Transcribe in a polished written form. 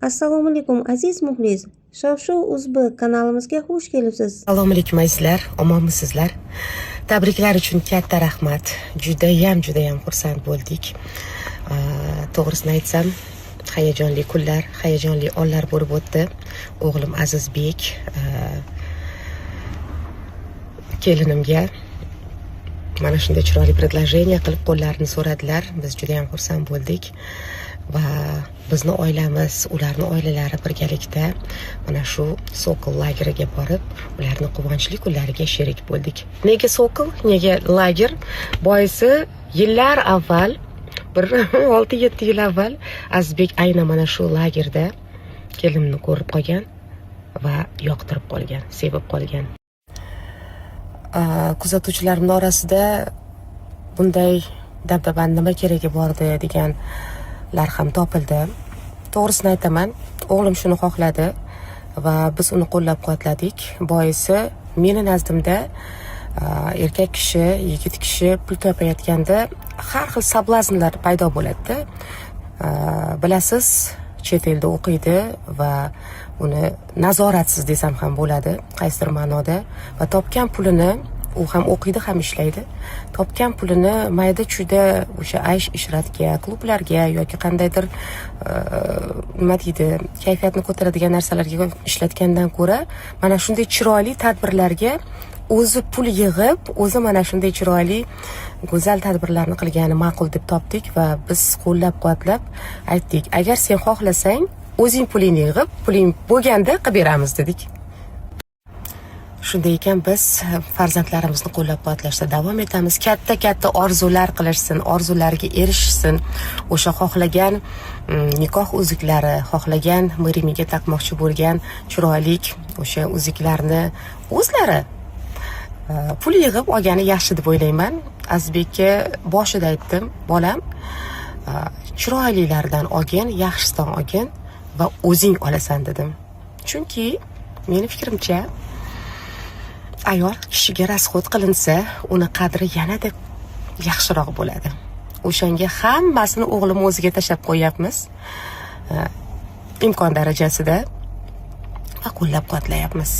Assalomu alaykum aziz muxlis. Shov-shuv Uzbek kanalimizga xush kelibsiz. Assalomu alaykum azizlar, omonmisizlar? Tabriklar uchun katta rahmat. Judayam xursand bo'ldik. To'g'risini aytsam, hayajonli kunlar, hayajonli onlar bo'lib o'tdi. O'g'lim Azizbek kelinimga mana shunday chiroyli предложение qilib qo'llarini so'radilar. Biz judayam xursand bo'ldik. Va bizni oilamiz, ularning oilalari birgalikda mana shu Sokol lageriga borib, ularning quvonchli kunlariga sherik bo'ldik. Nega Sokol, nega lager? Boisi yillar avval, bir 6-7 yil avval Azizbek aynan mana shu lagerda kelinimni ko'rib qolgan va yoqtirib qolgan, sevib qolgan. Kuzatuvchilarimning orasida bunday dabdabani nima keragi bordi deganlar ham topildi. To'g'risini aytaman, o'g'lim shuni xohladi va biz uni qo'llab-quvvatladik. Boisi meni nazdimda erkak kishi, yigit kishi pul topayotganda har xil sablaznlar paydo bo'ladi. Bilasiz, chet elda o'qiydi va uni nazoratsiz desam ham bo'ladi, qaysidir ma'noda, va topgan pulini u ham o'qiydi, ham ishlaydi. Topgan pulini mayda-chuyda o'sha aysh ishratga, klublarga yoki qandaydir nima deydi, kayfiyatni ko'taradigan narsalarga ishlatgandan ko'ra, mana shunday chiroyli tadbirlarga o'zi pul yig'ib, o'zi mana shunday chiroyli, go'zal tadbirlarni qilgani ma'qul deb topdik va biz qo'llab-quvvatlab aytdik, agar sen xohlasang, o'zing pulingni yig'ib, puling bo'lganda qilib beramiz dedik. Shunday ekan biz farzandlarimizni qo'llab-quvvatlashda davom etamiz. Katta orzular qilishsin, orzulariga erishsin. O'sha xohlagan nikoh uzuklari, xohlagan mirimiga taqmoqchi bo'lgan chiroylik o'sha uzuklarni o'zlari pul yig'ib olgani yaxshi deb o'ylayman. Azizbekka boshida aytdim, bolam, chiroylilardan olgin, yaxshisidan olgin va o'zing olasan dedim. Chunki meni fikrimcha, ayol kishiga rasxod qilinsa, uni qadri yanada yaxshiroq bo'ladi. O'shanga hammasini o'g'lim o'ziga tashlab qo'yapmiz. Imkon darajasida va qo'llab-quvvatlayapmiz.